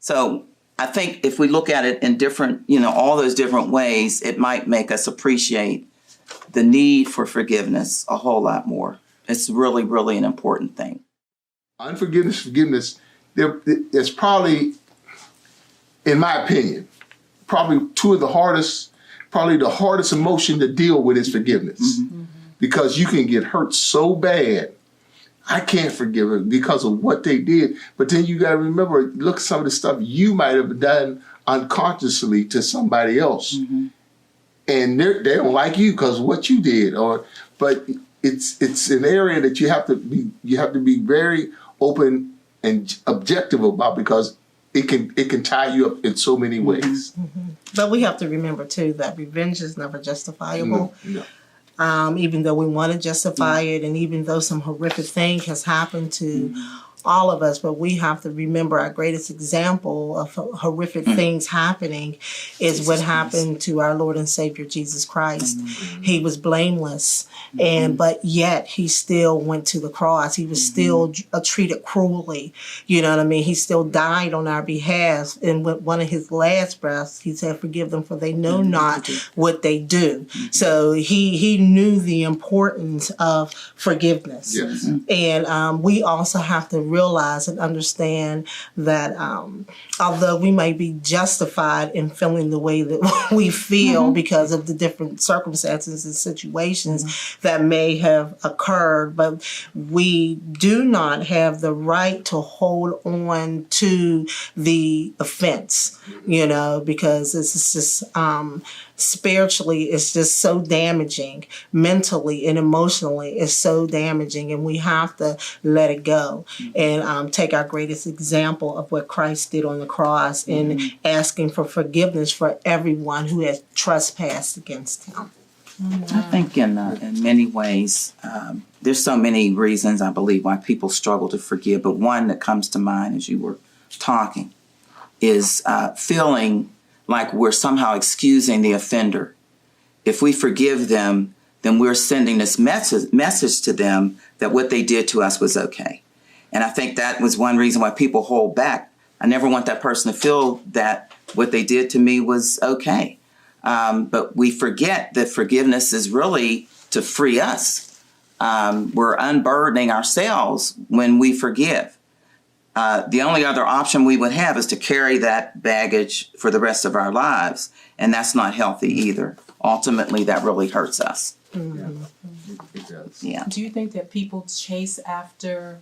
So I think if we look at it in different, all those different ways, it might make us appreciate the need for forgiveness a whole lot more. It's really, really an important thing. Unforgiveness, forgiveness, there's probably, in my opinion, probably the hardest emotion to deal with is forgiveness. Mm-hmm. Because you can get hurt so bad. I can't forgive it because of what they did. But then you got to remember, look at some of the stuff you might have done unconsciously to somebody else. Mm-hmm. And they don't like you because of what you did. But it's an area that you have to be very open and objective about, because it can tie you up in so many ways. Mm-hmm. But we have to remember too that revenge is never justifiable. No. Even though we want to justify it, and even though some horrific thing has happened to all of us, but we have to remember our greatest example of horrific things happening is what happened to our Lord and Savior Jesus Christ. He was blameless, but yet he still went to the cross. He was still treated cruelly. You know what I mean? He still died on our behalf, and with one of his last breaths, he said, "Forgive them, for they know not what they do." So he knew the importance of forgiveness. Yes. And we also have to realize and understand that although we may be justified in feeling the way that we feel because of the different circumstances and situations that may have occurred, but we do not have the right to hold on to the offense, because it's just spiritually, it's just so damaging. Mentally and emotionally, it's so damaging, and we have to let it go and take our greatest example of what Christ did on the cross in asking for forgiveness for everyone who has trespassed against him. I think in many ways, there's so many reasons, I believe, why people struggle to forgive, but one that comes to mind as you were talking is feeling like we're somehow excusing the offender. If we forgive them, then we're sending this message to them that what they did to us was okay. And I think that was one reason why people hold back. I never want that person to feel that what they did to me was okay. But we forget that forgiveness is really to free us. We're unburdening ourselves when we forgive. The only other option we would have is to carry that baggage for the rest of our lives, and that's not healthy either. Ultimately, that really hurts us. Mm-hmm. It does. Yeah. Do you think that people chase after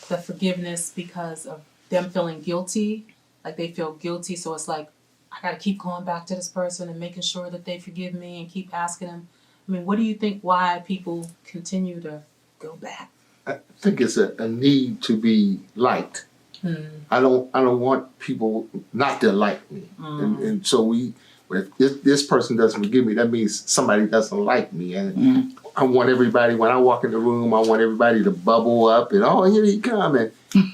the forgiveness because of them feeling guilty? Like they feel guilty, so it's like, I got to keep going back to this person and making sure that they forgive me and keep asking them. I mean, what do you think, why people continue to go back? I think it's a need to be liked. I don't want people not to like me, and so if this person doesn't forgive me, that means somebody doesn't like me, and I want everybody, when I walk in the room, I want everybody to bubble up and here he come,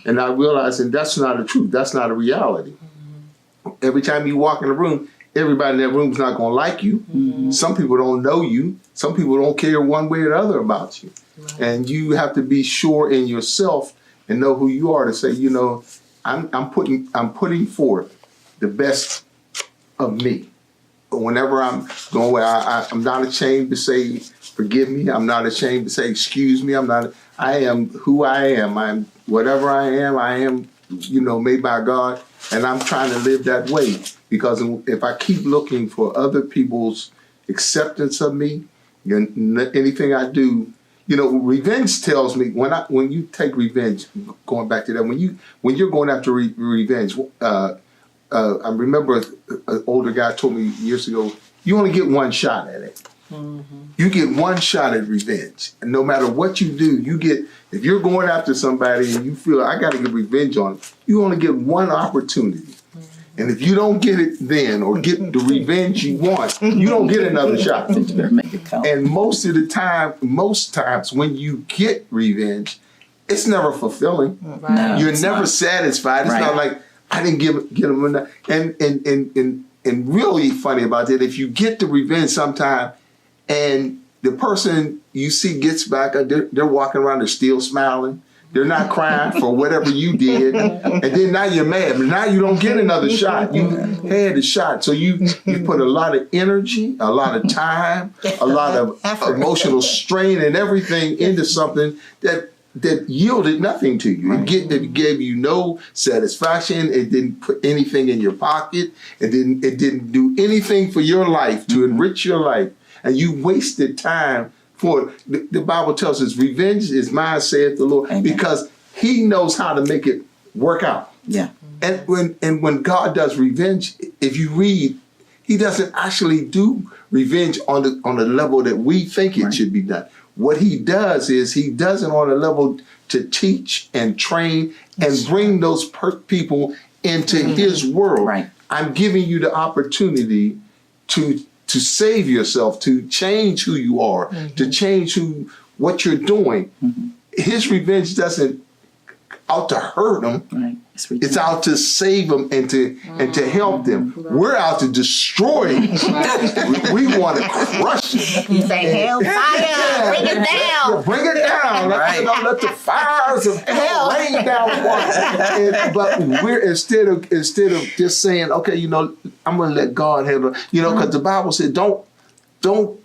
and I realize, and that's not the truth. That's not a reality. Every time you walk in the room, everybody in that room is not going to like you. Some people don't know you. Some people don't care one way or the other about you. Right. And you have to be sure in yourself and know who you are to say, I'm putting forth the best of me. Whenever I'm going away, I'm not ashamed to say, forgive me. I'm not ashamed to say, excuse me. I am who I am. I'm whatever I am, made by God. And I'm trying to live that way, because if I keep looking for other people's acceptance of me, anything I do, revenge tells me, when you take revenge, going back to that, when you're going after revenge, I remember an older guy told me years ago, you only get one shot at it. You get one shot at revenge. And no matter what you do, if you're going after somebody and you feel, I got to get revenge on them, you only get one opportunity. And if you don't get it then, or get the revenge you want, you don't get another shot. And most times when you get revenge, it's never fulfilling. Right. No, you're never satisfied. It's not like, I didn't get them enough. And really funny about that, if you get the revenge sometime and the person you see gets back, they're walking around, they're still smiling, They're not crying for whatever you did. And then now you're mad. But now you don't get another shot. You had the shot. So you put a lot of energy, a lot of time, a lot of emotional strain and everything into something that yielded nothing to you. It gave you no satisfaction. It didn't put anything in your pocket. It didn't do anything for your life to enrich your life. And you wasted time for the Bible tells us, revenge is mine, saith the Lord, Amen. Because he knows how to make it work out. Yeah. And when God does revenge, if you read, he doesn't actually do revenge on the level that we think it should be done. What he does is he does it on a level to teach and train and bring those people into his world. Right. I'm giving you the opportunity to save yourself, to change who you are, to change what you're doing. His revenge doesn't out to hurt them. Right. It's out to save them and to help them. We're out to destroy them. We want to crush them. You say, hell fire, bring it down. Yeah, bring it down. Let the fires of hell rain down on us. But we're instead of just saying, okay, I'm going to let God handle it. Because the Bible said, don't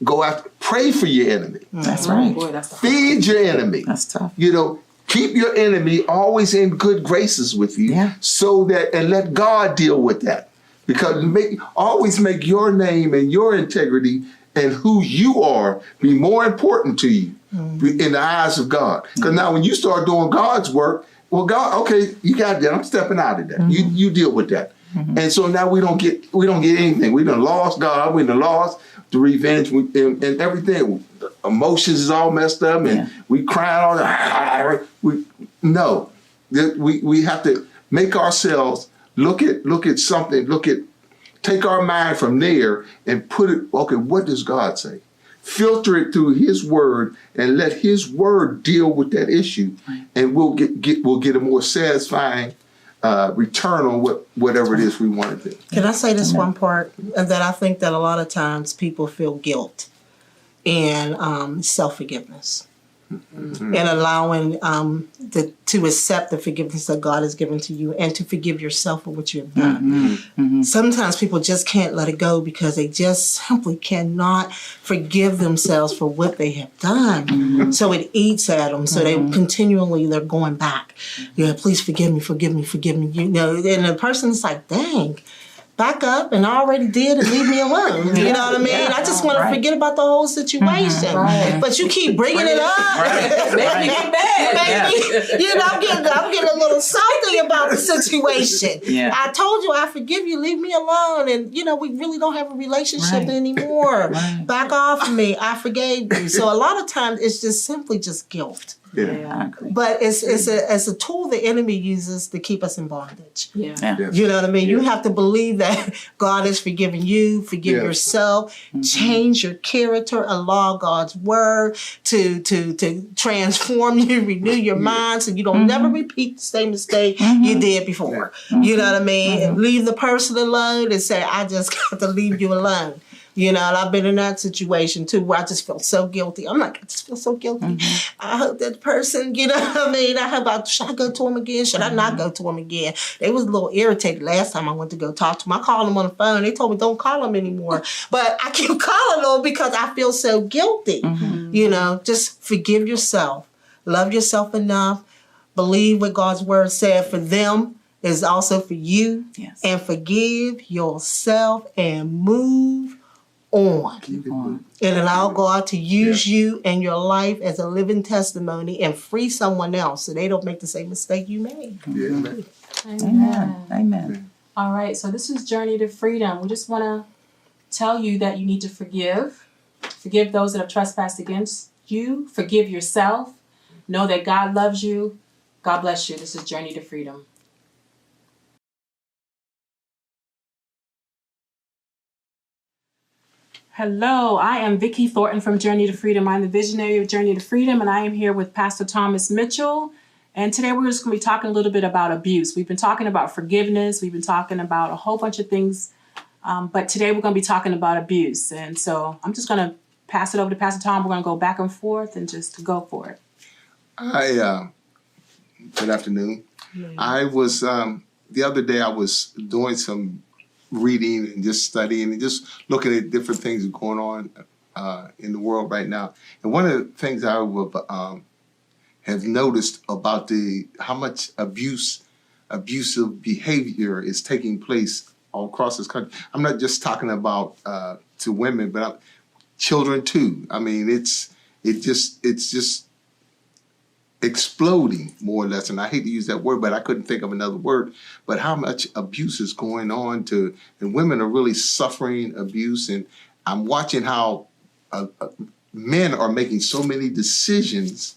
go after. Pray for your enemy. That's right. Boy, that's Feed your enemy. That's tough. Keep your enemy always in good graces with you, and let God deal with that. Because always make your name and your integrity and who you are be more important to you in the eyes of God. Because now when you start doing God's work, well, God, okay, you got that. I'm stepping out of that. You deal with that. And so now we don't get anything. We done lost God. We done lost the revenge and everything. The emotions is all messed up, and we crying all the. We have to make ourselves look at something. Take our mind from there and put it. Okay, what does God say? Filter it through His Word and let His Word deal with that issue, and we'll get a more satisfying return on whatever it is we want to do. Can I say this one part that I think that a lot of times people feel guilt and self-forgiveness and allowing to accept the forgiveness that God has given to you and to forgive yourself for what you have done. Sometimes people just can't let it go because they just simply cannot forgive themselves for what they have done. So it eats at them. So they're going back. Please forgive me. And the person's like, dang. Back up, and I already did, and leave me alone. You know what I mean? I just want to forget about the whole situation. But you keep bringing it up. Make me get mad. I'm getting a little salty about the situation. I told you I forgive you, leave me alone. And, we really don't have a relationship anymore. Back off of me. I forgave you. So a lot of times it's just simply just guilt. I agree. But it's a tool the enemy uses to keep us in bondage. You know what I mean? You have to believe that God has forgiven you, forgive yourself, change your character, allow God's word to transform you, renew your mind so you don't never repeat the same mistake you did before. You know what I mean? Leave the person alone and say, I just got to leave you alone. And I've been in that situation too where I just feel so guilty. I'm like, I just feel so guilty. I hope that person, should I go to him again? Should I not go to him again? They was a little irritated last time I went to go talk to him. I called them on the phone. They told me don't call them anymore. But I keep calling them because I feel so guilty. Just forgive yourself. Love yourself enough. Believe what God's word said for them is also for you. And forgive yourself and move on. And allow God to use you and your life as a living testimony and free someone else so they don't make the same mistake you made. Amen. All right, so this is Journey to Freedom. We just want to tell you that you need to forgive. Forgive those that have trespassed against you. Forgive yourself. Know that God loves you. God bless you. This is Journey to Freedom. Hello, I am Vicki Thornton from Journey to Freedom. I'm the visionary of Journey to Freedom, and I am here with Pastor Thomas Mitchell. And today we're just going to be talking a little bit about abuse. We've been talking about forgiveness. We've been talking about a whole bunch of things. But today we're going to be talking about abuse. And so I'm just going to pass it over to Pastor Tom. We're going to go back and forth and just go for it. Good afternoon. I was, the other day I was doing some reading and just studying and just looking at different things going on in the world right now. And one of the things I would, have noticed about how much abusive behavior is taking place all across this country. I'm not just talking about to women, but children too. I mean, it's just exploding more or less. And I hate to use that word, but I couldn't think of another word. But how much abuse is going on and women are really suffering abuse. And I'm watching how men are making so many decisions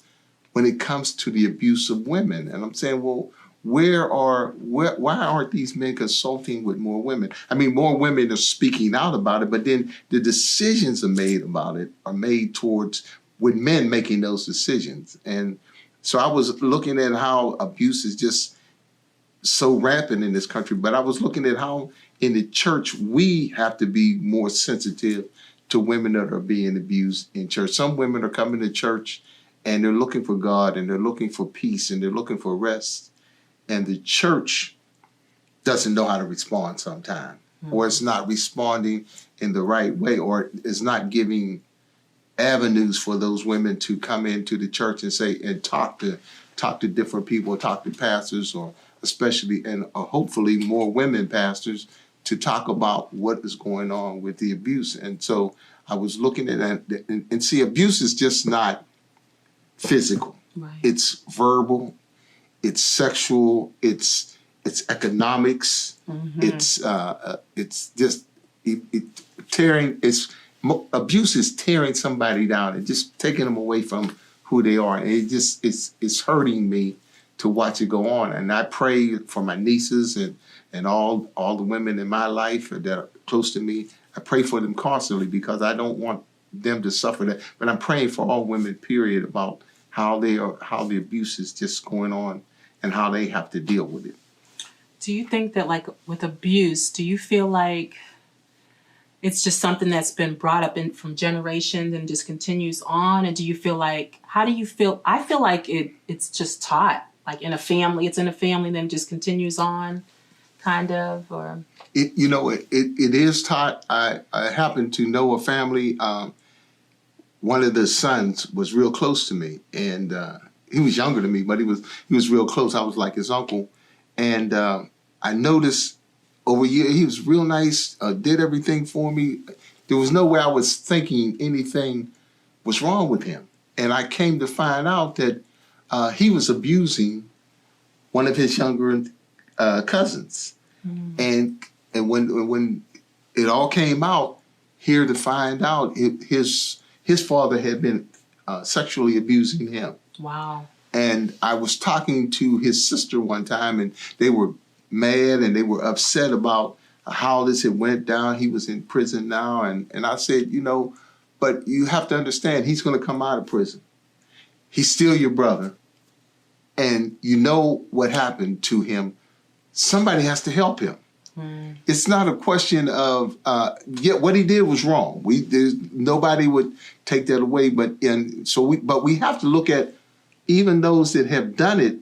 when it comes to the abuse of women. And I'm saying, well, why aren't these men consulting with more women? I mean, more women are speaking out about it, but then the decisions are made towards with men making those decisions. And so I was looking at how abuse is just so rampant in this country, but I was looking at how in the church we have to be more sensitive to women that are being abused in church. Some women are coming to church and they're looking for God and they're looking for peace and they're looking for rest. And the church doesn't know how to respond sometimes, or it's not responding in the right way, or it's not giving avenues for those women to come into the church and say and talk to different people, talk to pastors, or especially and hopefully more women pastors to talk about what is going on with the abuse. And so I was looking at that and see abuse is just not physical. Right. It's verbal, it's sexual, it's economics, it's just tearing. Abuse is tearing somebody down and just taking them away from who they are. And it's hurting me to watch it go on. And I pray for my nieces and all the women in my life that are close to me. I pray for them constantly because I don't want them to suffer that. But I'm praying for all women, period, about how the abuse is just going on and how they have to deal with it. Do you think that, like, with abuse, do you feel like it's just something that's been brought up from generations and just continues on? And do you feel like, how do you feel? I feel like it's just taught, like in a family, then just continues on, kind of, or? It is taught. I happen to know a family, one of the sons was real close to me, and he was younger than me, but he was real close. I was like his uncle, and I noticed over years he was real nice, did everything for me. There was no way I was thinking anything was wrong with him, and I came to find out that he was abusing one of his younger cousins, and when it all came out, here to find out his father had been sexually abusing him. Wow. And I was talking to his sister one time, and they were mad and they were upset about how this had went down. He was in prison now. And I said, but you have to understand, he's going to come out of prison. He's still your brother. And you know what happened to him. Somebody has to help him. It's not a question of, what he did was wrong. Nobody would take that away. But we have to look at even those that have done it.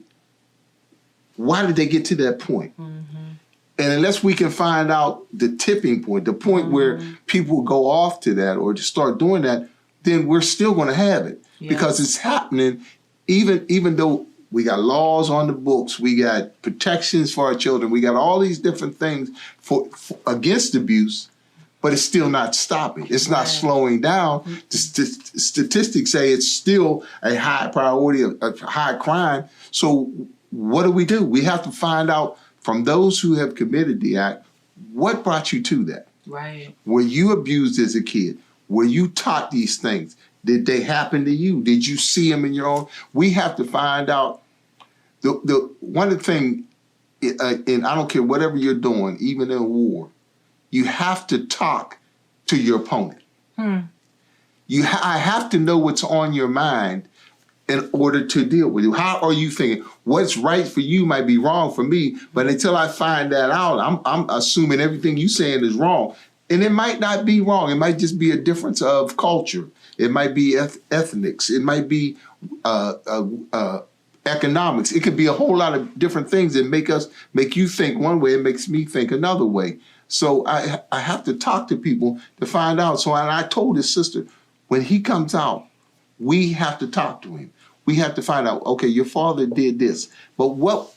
Why did they get to that point? And unless we can find out the tipping point, the point where people go off to that or just start doing that, then we're still going to have it because it's happening. Even though we got laws on the books, we got protections for our children, we got all these different things for against abuse, but it's still not stopping. It's not slowing down. The statistics say it's still a high priority, a high crime. So what do? We have to find out from those who have committed the act, what brought you to that? Right. Were you abused as a kid? Were you taught these things? Did they happen to you? Did you see them in your own? We have to find out. The one of the things, and I don't care whatever you're doing, even in war, you have to talk to your opponent. I have to know what's on your mind in order to deal with it. How are you thinking? What's right for you might be wrong for me, but until I find that out, I'm assuming everything you're saying is wrong. And it might not be wrong. It might just be a difference of culture. It might be ethnics. It might be economics. It could be a whole lot of different things that make you think one way. It makes me think another way. So I have to talk to people to find out. So I told his sister, when he comes out, we have to talk to him. We have to find out, okay, your father did this, but what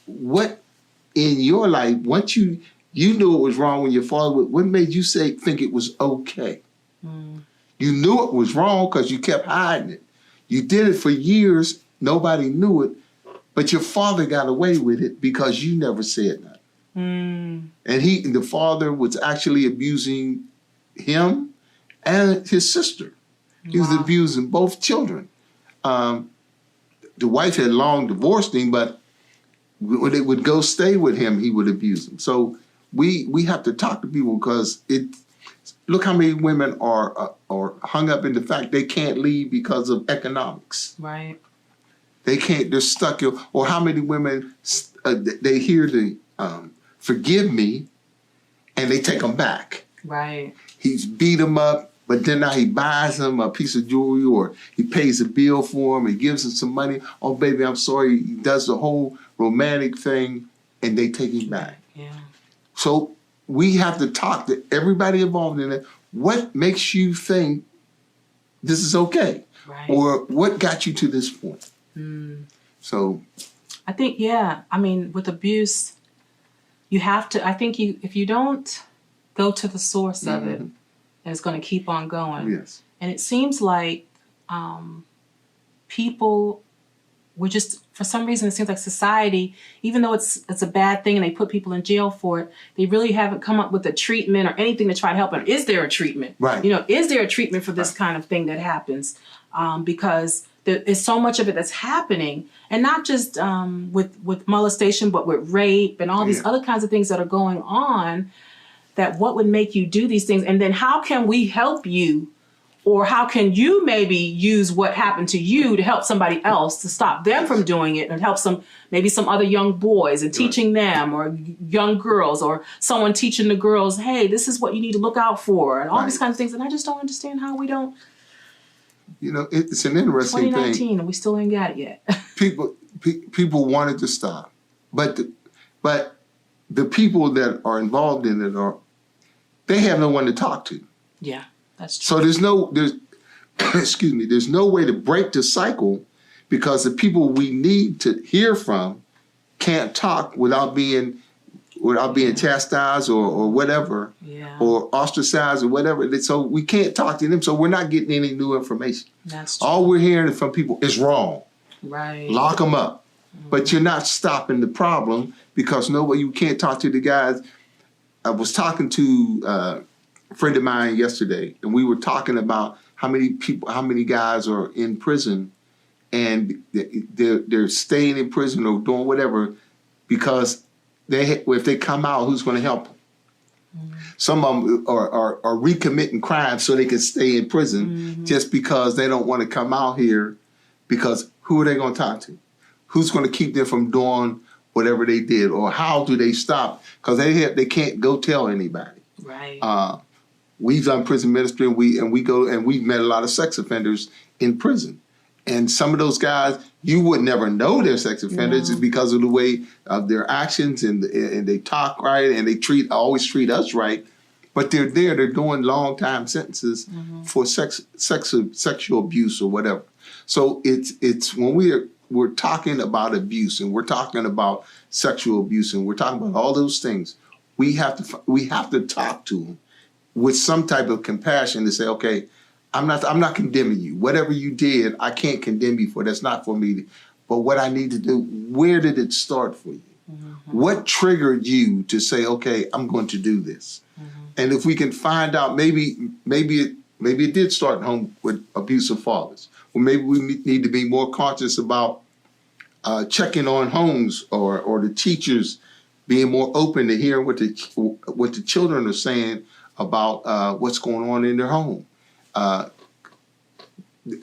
in your life, once you knew it was wrong when your father, what made you think it was okay? You knew it was wrong because you kept hiding it. You did it for years. Nobody knew it, but your father got away with it because you never said nothing. And the father was actually abusing him and his sister. He was abusing both children. The wife had long divorced him, but when they would go stay with him, he would abuse them. So we have to talk to people because look how many women are hung up in the fact they can't leave because of economics. Right. They can't. They're stuck. Or how many women they hear the forgive me, and they take them back. Right. He's beat them up, but then now he buys them a piece of jewelry, or he pays a bill for him, and gives him some money. Oh, baby, I'm sorry. He does the whole romantic thing, and they take him back. Yeah. So we have to talk to everybody involved in it. What makes you think this is okay? Right. Or what got you to this point? So I think, I mean, with abuse, you have to, I think if you don't go to the source of it, it's going to keep on going. Yes. And it seems like people, we're just, for some reason, it seems like society, even though it's a bad thing and they put people in jail for it, they really haven't come up with a treatment or anything to try to help them. Is there a treatment? Right. Is there a treatment for this kind of thing that happens? Because there is so much of it that's happening, and not just with molestation, but with rape and all these other kinds of things that are going on, that what would make you do these things? And then how can we help you? Or how can you maybe use what happened to you to help somebody else to stop them from doing it and help maybe some other young boys and teaching them, or young girls, or someone teaching the girls, hey, this is what you need to look out for, and all these kinds of things. And I just don't understand how we don't. It's an interesting 2019 thing. and we still ain't got it yet. People wanted to stop, but the people that are involved in it they have no one to talk to. Yeah. That's true. So there's no way to break the cycle, because the people we need to hear from can't talk without being chastised or whatever, or ostracized or whatever. So we can't talk to them. So we're not getting any new information. That's true. All we're hearing from people is wrong. Right. Lock them up. But you're not stopping the problem, because you can't talk to the guys. I was talking to a friend of mine yesterday, and we were talking about how many guys are in prison, and they're staying in prison or doing whatever because if they come out, who's going to help them? Some of them are recommitting crimes so they can stay in prison just because they don't want to come out here, because who are they going to talk to? Who's going to keep them from doing whatever they did, or how do they stop? Because they can't go tell anybody. Right. We've done prison ministry, and we go and we've met a lot of sex offenders in prison, and some of those guys you would never know they're sex offenders because of the way of their actions, and they talk right, and they always treat us right, but they're doing long time sentences for sexual abuse or whatever. So it's when we're talking about abuse, and we're talking about sexual abuse, and we're talking about all those things, we have to talk to them with some type of compassion to say, okay, I'm not condemning you. Whatever you did, I can't condemn you for. That's not for me. But what I need to do, where did it start for you? What triggered you to say, okay, I'm going to do this? And if we can find out, maybe it did start at home with abusive fathers. Or maybe we need to be more conscious about checking on homes, or the teachers being more open to hearing what the children are saying about what's going on in their home.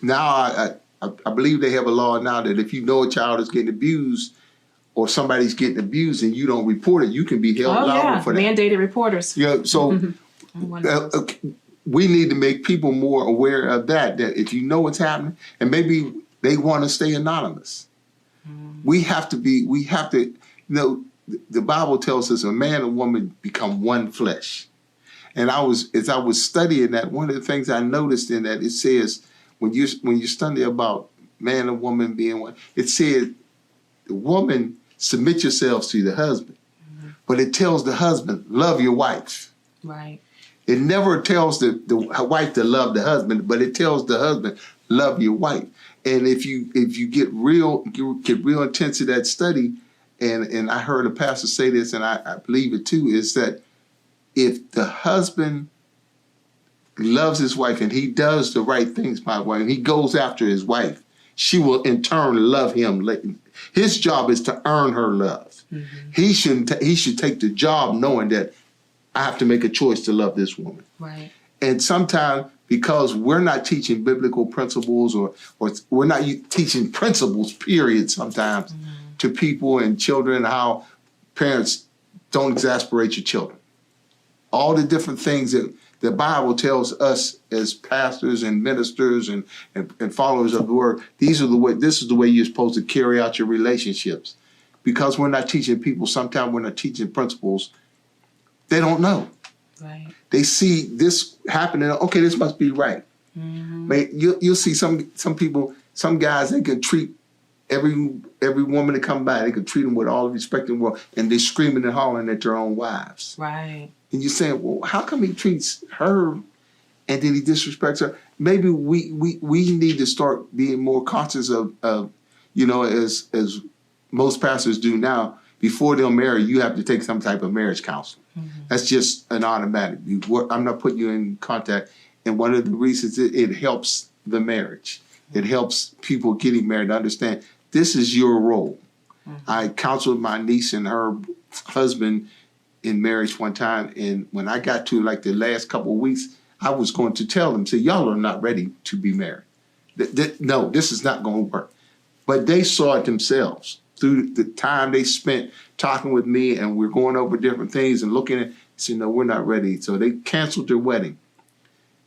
Now, I believe they have a law now that if you know a child is getting abused, or somebody's getting abused and you don't report it, you can be held liable for that. Mandated reporters. So we need to make people more aware of that if you know what's happening, and maybe they want to stay anonymous. We have to, the Bible tells us a man and woman become one flesh. And as I was studying that, one of the things I noticed in that, it says, when you study about man and woman being one, it said, the woman, submit yourselves to the husband. But it tells the husband, love your wife. Right. It never tells the wife to love the husband, but it tells the husband, love your wife. And if you get real intense to that study, and I heard a pastor say this, and I believe it too, is that if the husband loves his wife and he does the right things by his wife, and he goes after his wife, she will in turn love him. His job is to earn her love. He should take the job knowing that I have to make a choice to love this woman. Right. And sometimes, because we're not teaching biblical principles, or we're not teaching principles, period, sometimes, to people and children, how parents don't exasperate your children. All the different things that the Bible tells us as pastors and ministers and followers of the word, this is the way you're supposed to carry out your relationships. Because we're not teaching people, sometimes we're not teaching principles, they don't know. Right. They see this happening, okay, this must be right. But you'll see some people, some guys, they can treat every woman that come by, they can treat them with all the respect in the world, and they're screaming and hollering at their own wives. Right. And you're saying, well, how come he treats her and then he disrespects her? Maybe we need to start being more conscious of as most pastors do now. Before they'll marry, you have to take some type of marriage counseling. That's just an automatic. I'm not putting you in contact. And one of the reasons it helps the marriage. It helps people getting married to understand this is your role. I counseled my niece and her husband in marriage one time, and when I got to like the last couple of weeks, I was going to tell them, say, y'all are not ready to be married. No, this is not going to work. But they saw it themselves through the time they spent talking with me, and we're going over different things and looking at, said, no, we're not ready. So they canceled their wedding.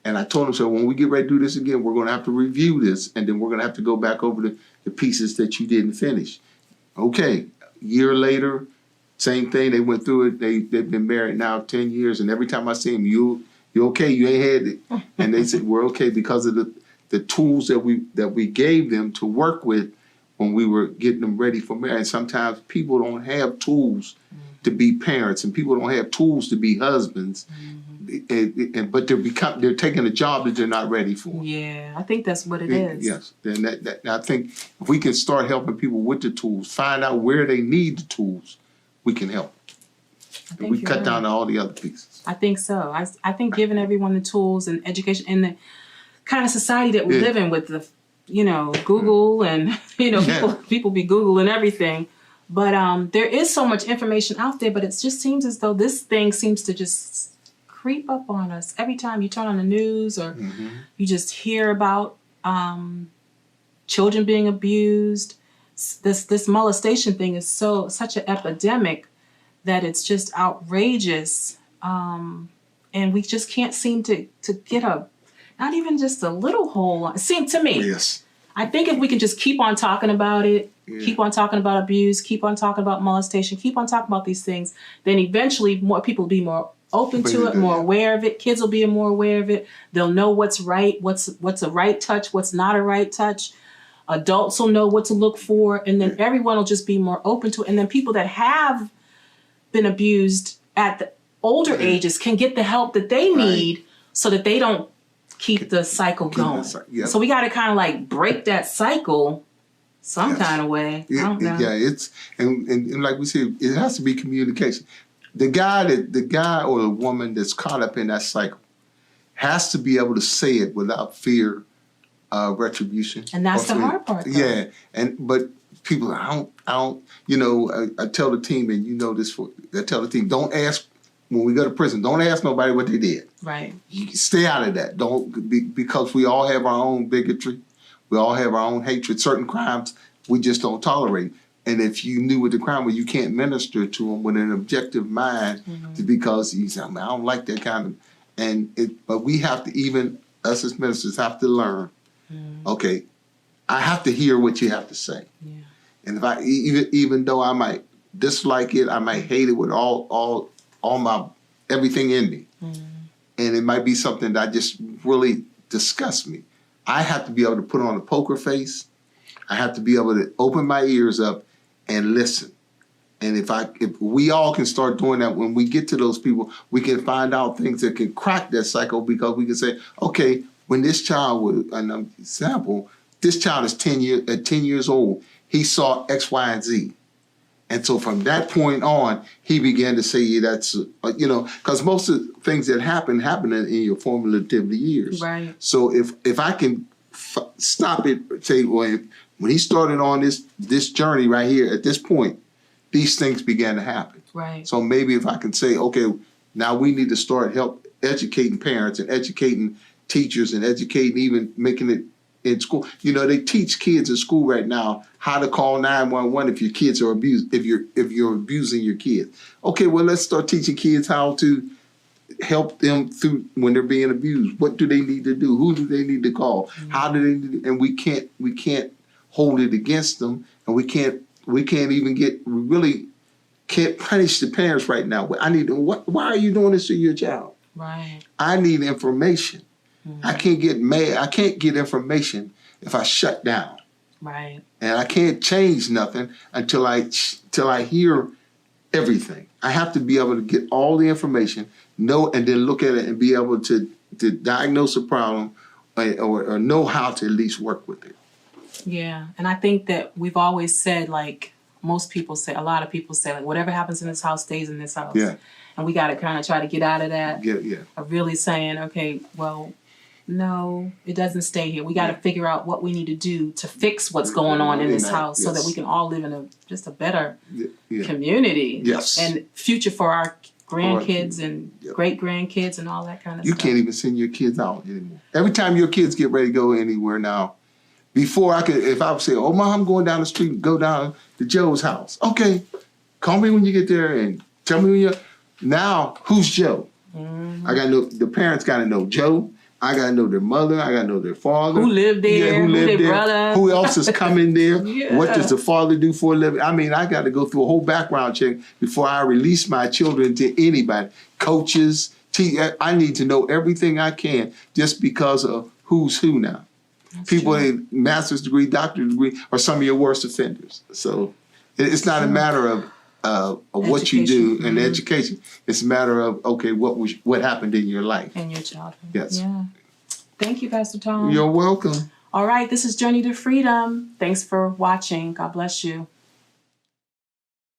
And I told them, so when we get ready to do this again, we're going to have to review this, and then we're going to have to go back over the pieces that you didn't finish. Okay, a year later, same thing. They went through it. They've been married now 10 years, and every time I see them, you okay? You ain't had it. And they said, we're okay because of the tools that we gave them to work with when we were getting them ready for marriage. Sometimes people don't have tools to be parents, and people don't have tools to be husbands. But they're taking a job that they're not ready for. Yeah, I think that's what it is. Yes, and I think if we can start helping people with the tools, find out where they need the tools, we can help. And we cut down to all the other pieces. I think so. I think giving everyone the tools and education and the kind of society that we live in with the, Google and, people be Googling everything. But there is so much information out there, but it just seems as though this thing seems to just creep up on us. Every time you turn on the news or you just hear about children being abused, this molestation thing is such an epidemic that it's just outrageous. And we just can't seem to get not even just a little hold on. It seemed to me. Yes. I think if we can just keep on talking about it, keep on talking about abuse, keep on talking about molestation, keep on talking about these things, then eventually more people will be more open to it, more aware of it. Kids will be more aware of it. They'll know what's right, what's a right touch, what's not a right touch. Adults will know what to look for, and then everyone will just be more open to it. And then people that have been abused at the older ages can get the help that they need so that they don't keep the cycle going. So we got to kind of like break that cycle some kind of way. I don't know. Yeah, it's and like we said, it has to be communication. The guy or the woman that's caught up in that cycle has to be able to say it without fear of retribution. And that's the hard part, though. Yeah, but people, I tell the team, and I tell the team, don't ask when we go to prison. Don't ask nobody what they did. Right. You stay out of that. Because we all have our own bigotry, we all have our own hatred. Certain crimes we just don't tolerate. And if you knew what the crime was, you can't minister to them with an objective mind because you say, I don't like that kind of. But we have to, even us as ministers, have to learn. Okay, I have to hear what you have to say. Yeah. And if I even though I might dislike it, I might hate it with all my everything in me. And it might be something that just really disgusts me. I have to be able to put on a poker face. I have to be able to open my ears up and listen. And if we all can start doing that, when we get to those people, we can find out things that can crack that cycle, because we can say, okay, when this child was an example, this child is 10 years old. He saw X, Y, and Z. And so from that point on, he began to say that's, because most of the things that happen in your formative years. Right. So if I can stop it, say, well, when he started on this journey right here at this point, these things began to happen. Right. So maybe if I can say, okay, now we need to start educating parents and educating teachers and educating, even making it in school. They teach kids in school right now how to call 911 if your kids are abused, if you're abusing your kids. Okay, well, let's start teaching kids how to help them through when they're being abused. What do they need to do? Who do they need to call? How do they need to, and we can't hold it against them, and we really can't punish the parents right now. Why are you doing this to your child? Right. I need information. I can't get mad. I can't get information if I shut down. Right. And I can't change nothing until I hear everything. I have to be able to get all the information, know, and then look at it and be able to diagnose a problem or know how to at least work with it. Yeah. And I think that we've always said, like most people say, a lot of people say, like, whatever happens in this house stays in this house. Yeah. And we got to kind of try to get out of that. Yeah. Of really saying, okay, well, no, it doesn't stay here. We got to figure out what we need to do to fix what's going on in this house so that we can all live in a better community. Yes. And future for our grandkids and great grandkids and all that kind of You stuff. can't even send your kids out anymore. Every time your kids get ready to go anywhere now, before if I would say, oh, Mom, I'm going down the street, go down to Joe's house. Okay, call me when you get there and tell me when you're. Now, who's Joe? I got to know, the parents got to know Joe. I got to know their mother. I got to know their father. Who lived there? Who lived their there? brother? Who else is coming there? Yeah. What does the father do for a living? I mean, I got to go through a whole background check before I release my children to anybody. Coaches, I need to know everything I can just because of who's who now. That's People true. in master's degree, doctorate degree are some of your worst offenders. So it's not a matter of what you do in education. It's a matter of, okay, what happened in your life. In your childhood. Yes. Yeah. Thank you, Pastor Tom. You're welcome. All right, this is Journey to Freedom. Thanks for watching. God bless you.